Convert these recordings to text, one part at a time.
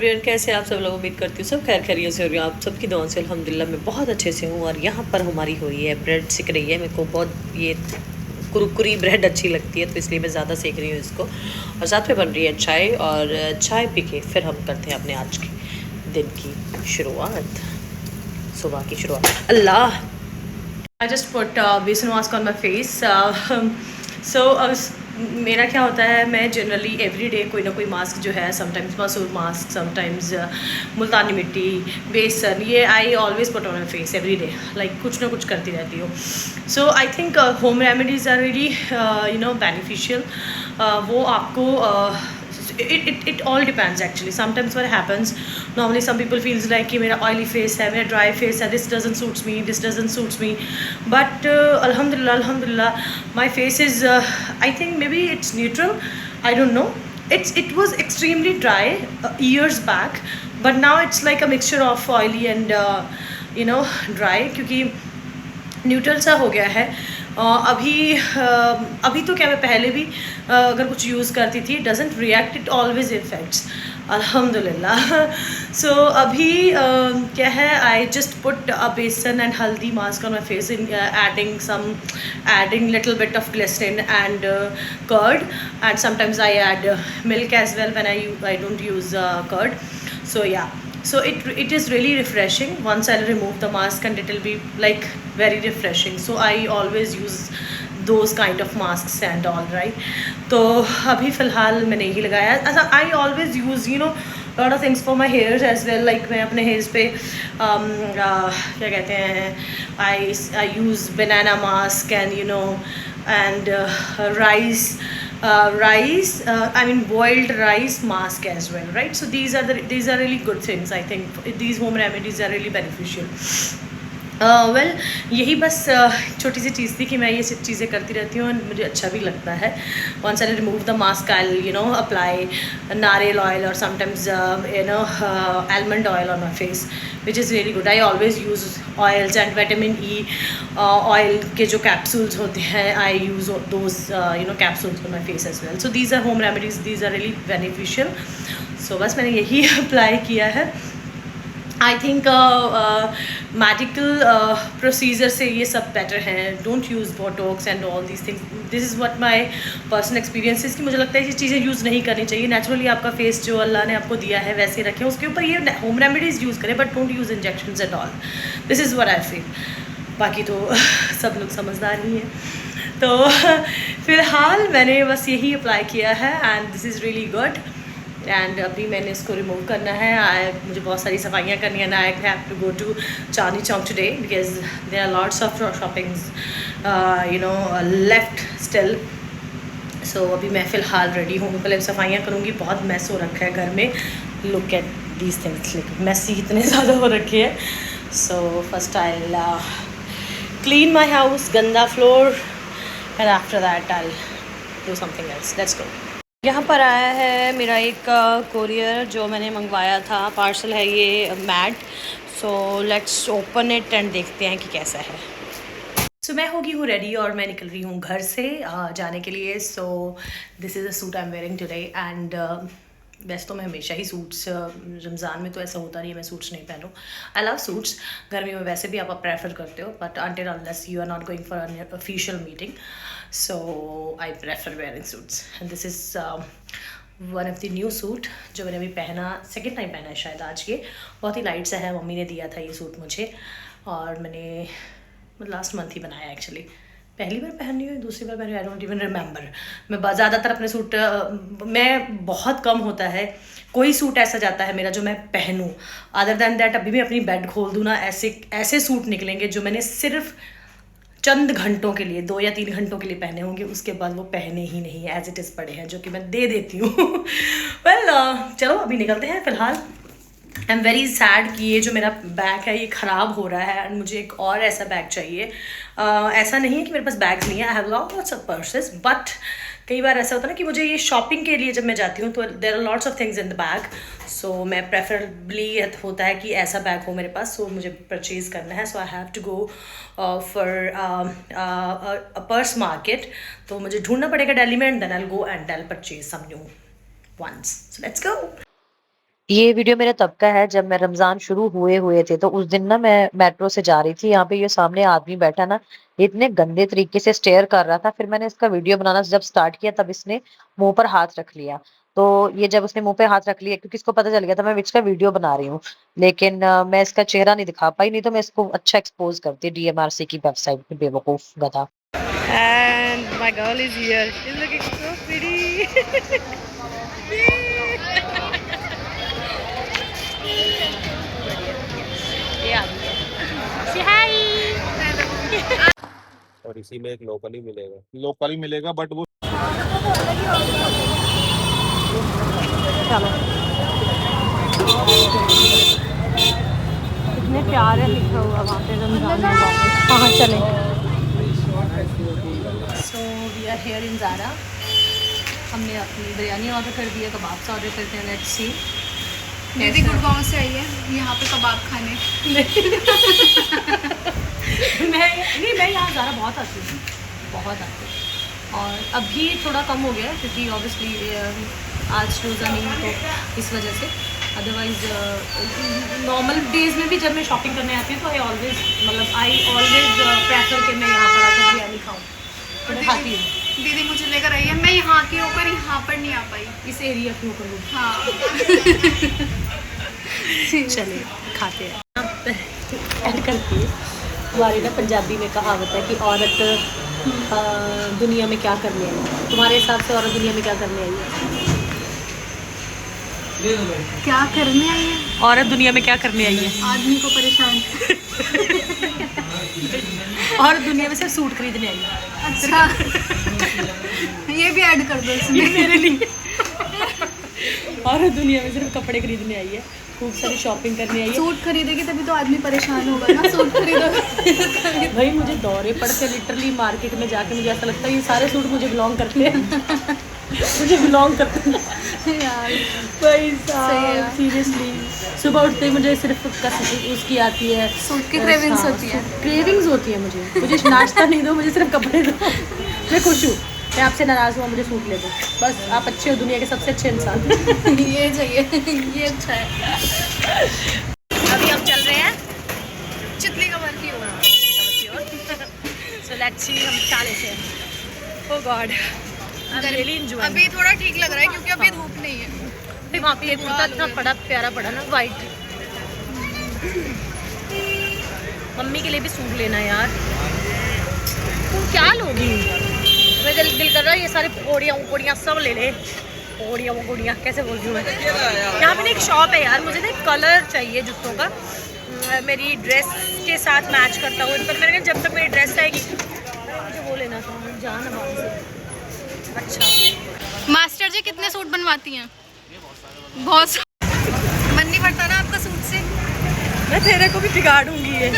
Everyone, कैसे आप सब लोग? उम्मीद करती हूँ सब खैर खैरियत से हो रही हो। आप सबकी दुआ से अल्हम्दुलिल्लाह मैं बहुत अच्छे से हूँ। और यहाँ पर हमारी हो रही है ब्रेड सिक रही है। मेरे को बहुत ये कुरकुरी ब्रेड अच्छी लगती है, तो इसलिए मैं ज़्यादा सेक रही हूँ इसको। और साथ में बन रही है चाय, और चाय पी के फिर हम करते हैं अपने आज के दिन की शुरुआत, सुबह की शुरुआत। अल्लाह, आई जस्ट पुट बेसन मास्क ऑन माई फेस। सो मेरा क्या होता है, मैं जनरली एवरी डे कोई ना कोई मास्क जो है, समटाइम्स मसूर मास्क, समटाइम्स मुल्तानी मिट्टी, बेसन, ये I always put on my face every day. Like कुछ ना कुछ करती रहती हूँ। So I think home remedies are really beneficial. वो आपको it all depends actually. Sometimes what happens, normally some people feels like कि मेरा oily face है, मेरा dry face है, this doesn't suits me, but alhamdulillah my face is I think maybe it's neutral, I don't know. It was extremely dry years back, but now it's like a mixture of oily and dry, क्योंकि neutral सा हो गया है। अभी तो क्या, मैं पहले भी अगर कुछ यूज़ करती थी, doesn't react, it always effects अल्हम्दुलिल्लाह। सो अभी क्या है, I just put a besan and haldi mask on my face, in adding little bit of glycerine and curd, and sometimes I add milk as well when I don't use curd. So yeah, so it is really refreshing once I'll remove the mask, and it will be like very refreshing. So I always use those kind of masks and all, right? तो अभी फ़िलहाल मैंने यही लगाया. अच्छा, I always use lot of things for my hairs as well. Like मैं अपने hairs पे क्या कहते हैं, I use banana mask and and rice, I mean boiled rice mask as well, right? So these are really good things. I think these home remedies are really beneficial. Well यही बस छोटी सी चीज़ थी कि मैं ये सब चीज़ें करती रहती हूँ, और मुझे अच्छा भी लगता है. Once I remove the mask, I apply nariyal oil और sometimes almond oil on my face, which is really good. I always use oils and vitamin E oil के जो capsules होते हैं, I use those capsules on my face as well. So these are home remedies, these are really beneficial. So बस मैंने यही apply किया है. I think medical procedure से ये सब बेटर हैं. Don't use Botox and all these things. This is what my personal experience is कि मुझे लगता है ये चीज़ें यूज़ नहीं करनी चाहिए. नेचुरली आपका फेस जो अल्लाह ने आपको दिया है वैसे रखें, उसके ऊपर ये होम रेमेडीज़ यूज़ करें, but don't use injections at all. This is what I feel. बाकी तो सब लोग समझदार ही हैं. तो फ़िलहाल मैंने बस यही अप्लाई किया है, and this is really good. And अभी मैंने इसको रिमूव करना है. मुझे बहुत सारी सफाइयाँ करनी है. I have to go to Chandni Chowk today because there are lots of shoppings left still. So अभी मैं फ़िलहाल रेडी हूँ. पहले सफाइयाँ करूँगी. बहुत मैस हो रखा है घर में. Look at these things, messy इतने ज़्यादा हो रखे हैं. So first I clean my house, गंदा floor, and after that I do something else. Let's go. यहाँ पर आया है मेरा एक कोरियर जो मैंने मंगवाया था. पार्सल है ये Matt. So let's open it and देखते हैं कि कैसा है. सो मैं होगी हूँ रेडी, और मैं निकल रही हूँ घर से जाने के लिए. So this is a suit I am wearing today. And वैसे तो मैं हमेशा ही सूट्स, रमज़ान में तो ऐसा होता नहीं है मैं सूट्स नहीं पहनूँ. I love suits. गर्मी में वैसे भी आप प्रेफर करते हो, but until unless you are not going for an official meeting, so I prefer wearing suits. And this is one of the new suit जो मैंने अभी पहना, सेकेंड टाइम पहना है शायद आज. ये बहुत ही लाइट सा है. मम्मी ने दिया था ये सूट मुझे, और मैंने लास्ट मंथ ही बनाया एक्चुअली. पहली बार पहन रही हूँ, दूसरी बार मैंने, आई डोंट इवन रिमेंबर. मैं ज़्यादातर अपने सूट, मैं बहुत कम होता है कोई सूट ऐसा जाता है मेरा जो मैं पहनूँ. अदर दैन दैट अभी मैं अपनी बेड खोल दूँ ना, ऐसे सूट निकलेंगे जो मैंने सिर्फ चंद घंटों के लिए, 2 या 3 घंटों के लिए पहने होंगे. उसके बाद वो पहने ही नहीं, एज इट इज़ पड़े हैं, जो कि मैं दे देती हूँ. वेल चलो अभी निकलते हैं. फ़िलहाल आई एम वेरी सैड कि ये जो मेरा बैग है ये ख़राब हो रहा है, एंड मुझे एक और ऐसा बैग चाहिए. ऐसा नहीं है कि मेरे पास बैग्स नहीं है. I have lots of purses, but कई बार ऐसा होता है ना कि मुझे ये शॉपिंग के लिए जब मैं जाती हूँ तो there are lots of things in the bag. So मैं प्रेफरेबली होता है कि ऐसा बैग हो मेरे पास. सो मुझे परचेज़ करना है. So I have to go for a purse market. तो मुझे ढूंढना पड़ेगा दिल्ली में, and then I will go and I will purchase some new ones. So let's go. ये वीडियो मेरा तब का है जब मैं रमज़ान शुरू हुए थे, तो उस दिन ना मैं मेट्रो से जा रही थी, यहाँ पे ये सामने आदमी बैठा ना, इतने गंदे तरीके से स्टेयर कर रहा था, फिर मैंने इसका वीडियो बनाना जब स्टार्ट किया तब इसने मुँह पर हाथ रख लिया। तो ये जब उसने मुँह पे हाथ रख लिया क्योंकि इसको पता चल गया था मैं विच का वीडियो बना रही हूँ, लेकिन मैं इसका चेहरा नहीं दिखा पाई, नहीं तो मैं इसको अच्छा एक्सपोज़ करती डीएमआरसी की वेबसाइट पे, बेवकूफ़ गधा। And my girl is here. She's looking so pretty. ये आ गई है। Say hi. और इसी में एक लोकल ही मिलेगा बट वो चलो कितने प्यारे लिखा हुआ वहाँ पे रमजान में। हाँ चले। So we are here in Zara. हमने अपनी बिरयानी ऑर्डर कर दी है, कबाब्स ऑर्डर करते हैं। Let's see. दीदी गुड़गांव से आई है यहाँ पे कबाब खाने। मैं यहाँ ज़ारा बहुत आती हूँ, बहुत आती हूँ। और अभी थोड़ा कम हो गया है क्योंकि ऑब्वियसली आज रोज़ा नहीं तो इस वजह से। अदरवाइज़ नॉर्मल डेज़ में भी जब मैं शॉपिंग करने आती हूँ तो आई ऑलवेज़ प्रेफर कि मैं यहाँ पर आकर बिरयानी खाऊँ, तो मैं खाती हूँ। दीदी मुझे लेकर आई है, मैं यहाँ की होकर यहाँ पर नहीं आ पाई, इस एरिया के ऊपर। हाँ। चलिए खाते हैं। ऐड करती है हमारी ना पंजाबी में कहावत है कि औरत दुनिया में क्या करने आई है। तुम्हारे हिसाब से औरत दुनिया में क्या करने आई है? क्या करने आई है? औरत दुनिया में क्या करने आई है? आदमी को परेशान। औरत दुनिया में सिर्फ सूट खरीदने आई है। अच्छा। ये भी ऐड कर दो इसमें मेरे लिए। औरत दुनिया में सिर्फ कपड़े खरीदने आई है, खूब सारी शॉपिंग करने आई है। सूट खरीदेगी तभी तो आदमी परेशान होगा ना। सूट खरीदो। भाई मुझे दौरे पड़ते लिटरली मार्केट में जाके मुझे ऐसा लगता है ये सारे सूट मुझे बिलोंग करते हैं। मुझे बिलोंग करते हैं यार। भाई साहब सीरियसली। सुबह उठते ही मुझे सिर्फ उसकी आती है, सूट की क्रेविंग्स होती है। क्रेविंग्स होती है मुझे नाश्ता नहीं दो, मुझे सिर्फ कपड़े दो। मैं खुश हूँ। मैं आपसे नाराज़ हुआ, मुझे सूट ले दो बस। आप अच्छे हो, दुनिया के सबसे अच्छे इंसान। ये चाहिए। ये अच्छा है। अभी हम चल रहे हैं चितली का बर्फी हो रहा है। सो लेट्स सी हम क्या लेते हैं। Oh God I am really enjoying. अभी थोड़ा ठीक लग रहा है क्योंकि अभी धूप नहीं है। वहाँ पे एक कुर्ता इतना बड़ा प्यारा पड़ा ना, वाइट। मम्मी के लिए भी सूट लेना है यार। तुम क्या लोगी? मेरा दिल कर रहा है ये सारे पकौड़ियाँ सब ले ले। पकौड़ियाँ कैसे बोल रही हूँ मैं? यहाँ पे ना एक शॉप है यार, मुझे ना एक कलर चाहिए जूतों का, मेरी ड्रेस के साथ मैच करता हुआ। पर मैंने कहा जब तक मेरी ड्रेस आएगी मुझे वो लेना था। जाना बाहर से। अच्छा मास्टर जी कितने सूट बनवाती हैं? बहुत। मन नहीं पड़ता ना आपका सूट से? मैं तेरे को भी बिगाड़ूंगी ये।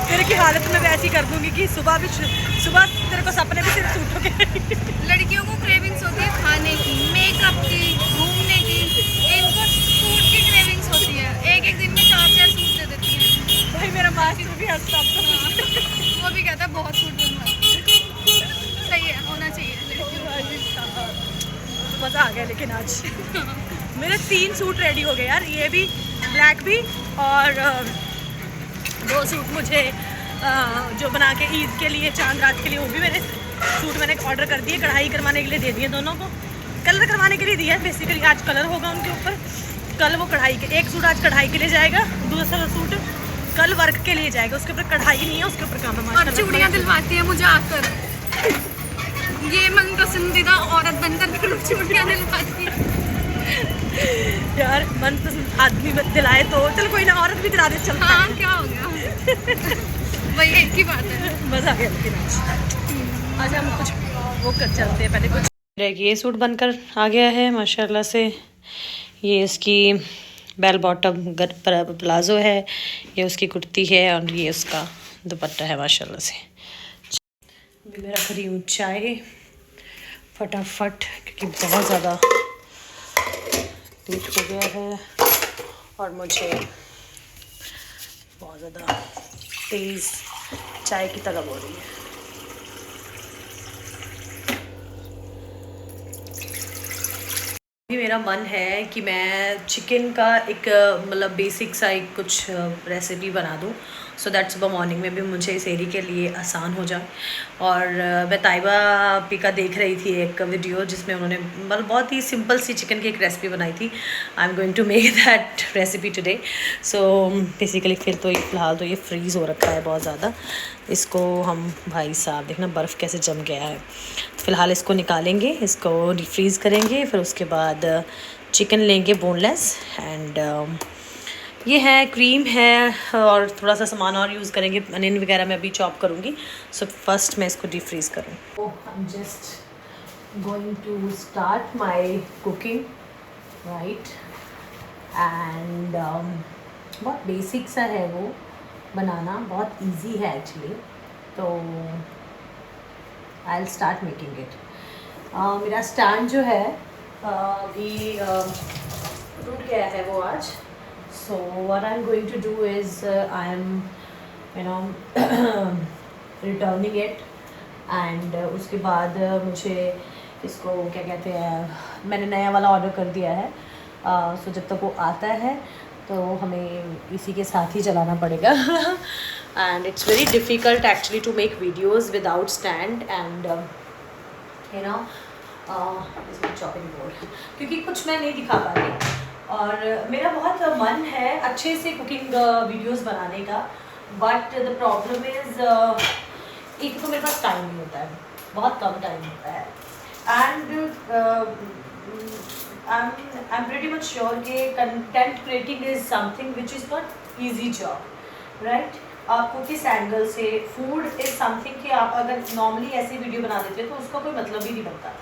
तेरे की हालत में वैसी कर दूंगी कि सुबह तेरे को सपने भी सिर्फ सूटों के। लड़कियों को क्रेविंग्स होती है खाने की, मेकअप की, घूमने की। इनको सूट की क्रेविंग्स होती है। एक दिन में 4 सूट दे देती हैं। भाई मेरा मास्टर भी हंसता तो। वो भी कहता है बहुत सूट बनवाती। सही है, होना चाहिए। मज़ा आ गया लेकिन आज। मेरे 3 सूट रेडी हो गए यार, ये भी ब्लैक भी, और 2 सूट मुझे जो बना के ईद के लिए, चांद रात के लिए, वो भी मैंने ऑर्डर कर दिए। कढ़ाई करवाने के लिए दे दिए दोनों को, कलर करवाने के लिए दिया है बेसिकली। आज कलर होगा उनके ऊपर, कल वो कढ़ाई के, एक सूट आज कढ़ाई के लिए जाएगा, दूसरा सूट कल वर्क के लिए जाएगा। उसके ऊपर कढ़ाई नहीं है, उसके ऊपर काम है। और चूड़ियाँ दिलवाती है मुझे आकर। ये मन पसंदीदा औरत बनकर फिर चूड़ियाँ दिलवाती है। यार मन पसंद आदमी दिलाए तो चल, कोई ना, औरत भी दिला दे चल। हाँ क्या हो गया? वही एक ही बात है। मज़ा आ गया लेकिन आज हम कुछ वो कर चलते हैं पहले कुछ। ये सूट बनकर आ गया है माशाल्लाह से। ये इसकी बेल बॉटम प्लाजो है, ये उसकी कुर्ती है, और ये उसका दुपट्टा है माशाल्लाह से। अभी मैं रख रही हूँ चाय फटाफट क्योंकि बहुत ज़्यादा लेट हो गया है और मुझे बहुत ज़्यादा तेज़ चाय की तलब हो रही है। भी मेरा मन है कि मैं चिकन का एक मतलब बेसिक सा एक कुछ रेसिपी बना दूँ, सो दैट सुबह मॉर्निंग में भी मुझे सेहरी के लिए आसान हो जाए। और मैं ताइबा आपी का देख रही थी एक वीडियो जिसमें उन्होंने मतलब बहुत ही सिंपल सी चिकन की एक रेसिपी बनाई थी। I am going to make that recipe today. So basically फिर तो ये फ़िलहाल तो ये फ्रीज़ हो रखा है बहुत ज़्यादा। इसको हम भाई साहब देखना बर्फ़ कैसे जम गया है। फ़िलहाल इसको निकालेंगे, इसको डिफ्रीज़ करेंगे, फिर उसके बाद चिकन लेंगे बोनलेस एंड ये है क्रीम है और थोड़ा सा सामान और यूज़ करेंगे। अनियन वगैरह मैं अभी चॉप करूँगी। सो फर्स्ट मैं इसको डिफ्रीज़ करूँ। I am just going to start my cooking right and बहुत बेसिक सा है वो बनाना, बहुत इजी है एक्चुअली। तो I will start making it. मेरा स्टैंड जो है अभी टूट गया है वो आज। So what I am going to do is I am returning it and उसके बाद मुझे इसको क्या कहते हैं, मैंने नया वाला ऑर्डर कर दिया है। सो जब तक वो आता है तो हमें इसी के साथ ही चलाना पड़ेगा। And it's very difficult actually to make videos without stand and chopping board, क्योंकि कुछ मैं नहीं दिखा पा रही। और मेरा बहुत मन है अच्छे से कुकिंग वीडियोज़ बनाने का, बट द प्रॉब्लम इज़ एक तो मेरे पास टाइम नहीं होता है, बहुत कम टाइम होता है। And I'm pretty much sure कि content creating is something which is not easy job, right? आपको किस एंगल से फूड इज समथिंग कि आप अगर नॉर्मली ऐसी वीडियो बना देते हैं तो उसका कोई मतलब ही नहीं बनता।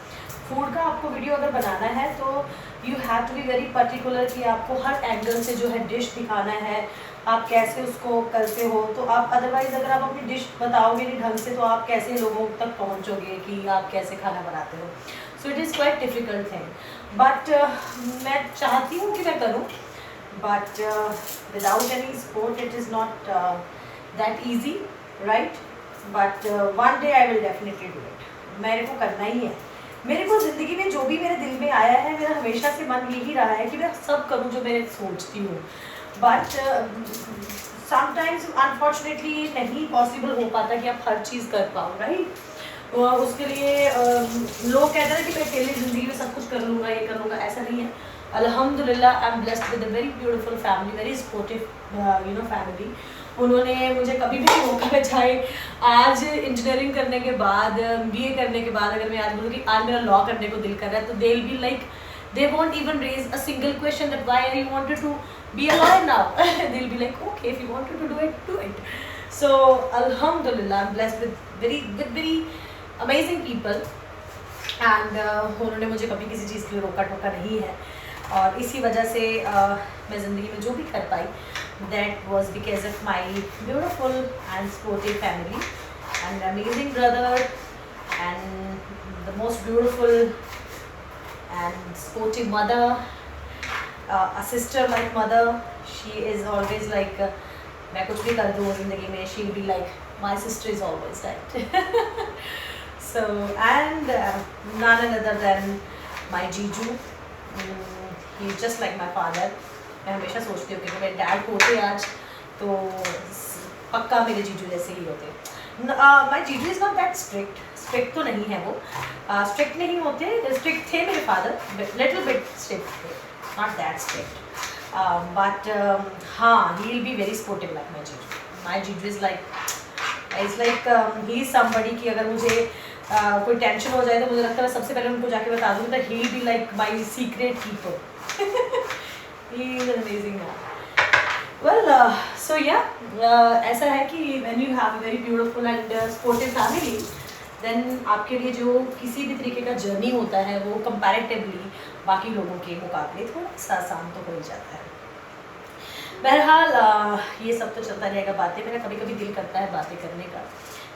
फूड का आपको वीडियो अगर बनाना है तो you have to be very particular कि आपको हर एंगल से जो है डिश दिखाना है, आप कैसे उसको करते हो। तो आप अदरवाइज़ अगर आप अपनी डिश बताओगे नहीं ढंग से तो आप कैसे लोगों तक पहुंचोगे कि आप कैसे खाना बनाते हो। So it is quite difficult thing, but मैं चाहती हूँ कि मैं करूँ, but without any support it is not that easy right. But one day I will definitely do it. मेरे को करना ही है। मेरे को ज़िंदगी में जो भी मेरे दिल में आया है, मेरा हमेशा से मन यही रहा है कि मैं सब करूँ जो मैं सोचती हूँ, बट समटाइम्स अनफॉर्चुनेटली नहीं पॉसिबल हो पाता कि आप हर चीज़ कर पाओ राइट। उसके लिए लोग कहते हैं कि मैं अकेली ज़िंदगी में सब कुछ कर लूँगा, ये कर लूँगा, ऐसा नहीं है। अल्हम्दुलिल्लाह I am blessed with a very beautiful family, very supportive family. उन्होंने मुझे कभी भी मौका में, चाहे आज इंजीनियरिंग करने के बाद, BA करने के बाद अगर मैं आज बोलूँ कि आज मेरा लॉ करने को दिल कर रहा है, तो they will be like, they won't even raise a single question that why you wanted to be a lawyer now. They'll be like, okay, if you wanted to do it, do it. So alhamdulillah, I'm blessed with very amazing people and उन्होंने मुझे कभी किसी चीज़ के लिए रोका टोका नहीं है। और इसी वजह से मैं ज़िंदगी में जो भी कर पाई, that was because of my beautiful and supportive family and amazing brother and the most beautiful and supportive mother, a sister like mother. She is always like मैं कुछ भी कर दूँ ज़िंदगी में, she will be like my sister is always right. So and none other than my Jiju. He is just like my father. मैं हमेशा सोचती हूँ कि मेरे डैड होते आज तो पक्का मेरे जीजू जैसे ही होते। माई जीजू इज़ नॉट दैट स्ट्रिक्ट तो नहीं है वो, स्ट्रिक्ट नहीं होते, स्ट्रिक्ट थे मेरे फादर, लिटिल बिट स्ट्रिक्ट थे, नॉट दैट स्ट्रिक्ट, बट हाँ he will be very supportive like my जीजू। माई जीजू is like he is somebody कि अगर मुझे कोई टेंशन हो जाए तो मुझे लगता है सबसे पहले उनको जाके बता दूँ that he will be like my secret keeper. He is an amazing man. Well, so yeah, ऐसा है कि when you have a very beautiful and supportive family, then आपके लिए जो किसी भी तरीके का जर्नी होता है वो comparatively बाकी लोगों के मुकाबले थोड़ा सा आसान तो हो ही जाता है। बहरहाल ये सब तो चलता रहेगा बातें। मेरा कभी कभी दिल करता है बातें करने का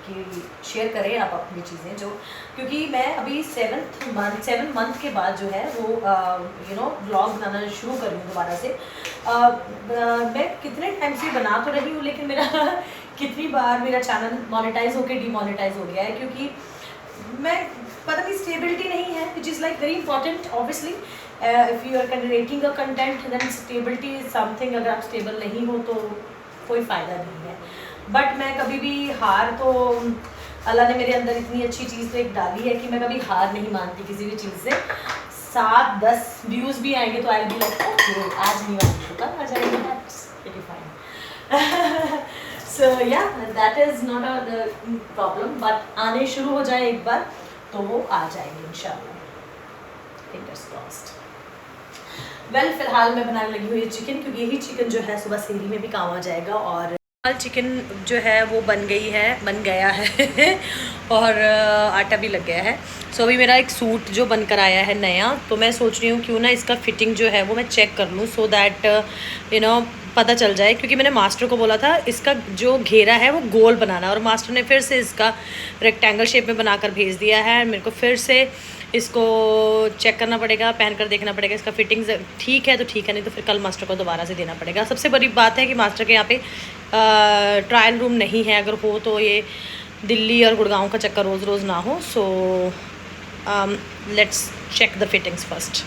कि शेयर करें आप अपनी चीज़ें जो, क्योंकि मैं अभी 7 मंथ के बाद जो है वो व्लॉग बनाना शुरू कर रही हूँ दोबारा से। मैं कितने टाइम से बना तो रही हूँ, लेकिन मेरा कितनी बार मेरा चैनल मोनेटाइज होकर डीमोनेटाइज हो गया है, क्योंकि मैं पता नहीं स्टेबिलिटी नहीं है, which is like very important obviously if you are creating a content then stability is something. अगर आप स्टेबल नहीं हो तो कोई फ़ायदा नहीं है. बट मैं कभी भी हार तो अल्लाह ने मेरे अंदर इतनी अच्छी चीज़ तो एक डाली है कि मैं कभी हार नहीं मानती किसी भी चीज़ से. 7-10 व्यूज़ भी आएंगे तो आई बी लाइक ओके आज नहीं आएंगे तो कल आ जाएंगे. That's pretty fine. So yeah that is not a problem. But आने शुरू हो जाए एक बार तो वो आ जाएंगे इंशाल्लाह. Fingers crossed. वेल फिलहाल मैं बनाने लगी हुई चिकन, क्योंकि यही चिकन जो है सुबह सेहरी में भी काम आ जाएगा. और चिकन जो है वो बन गया है और आटा भी लग गया है. सो अभी मेरा एक सूट जो बनकर आया है नया, तो मैं सोच रही हूँ क्यों ना इसका फिटिंग जो है वो मैं चेक कर लूँ, सो दैट यू नो पता चल जाए. क्योंकि मैंने मास्टर को बोला था इसका जो घेरा है वो गोल बनाना, और मास्टर ने फिर से इसका रेक्टेंगल शेप में बनाकर भेज दिया है. मेरे को फिर से इसको चेक करना पड़ेगा, पहन कर देखना पड़ेगा इसका फिटिंग ठीक है तो ठीक है, नहीं तो फिर कल मास्टर को दोबारा से देना पड़ेगा. सबसे बड़ी बात है कि मास्टर के यहाँ पे ट्रायल रूम नहीं है. अगर हो तो ये दिल्ली और गुड़गांव का चक्कर रोज़ रोज़ ना हो. So let's check the fittings first.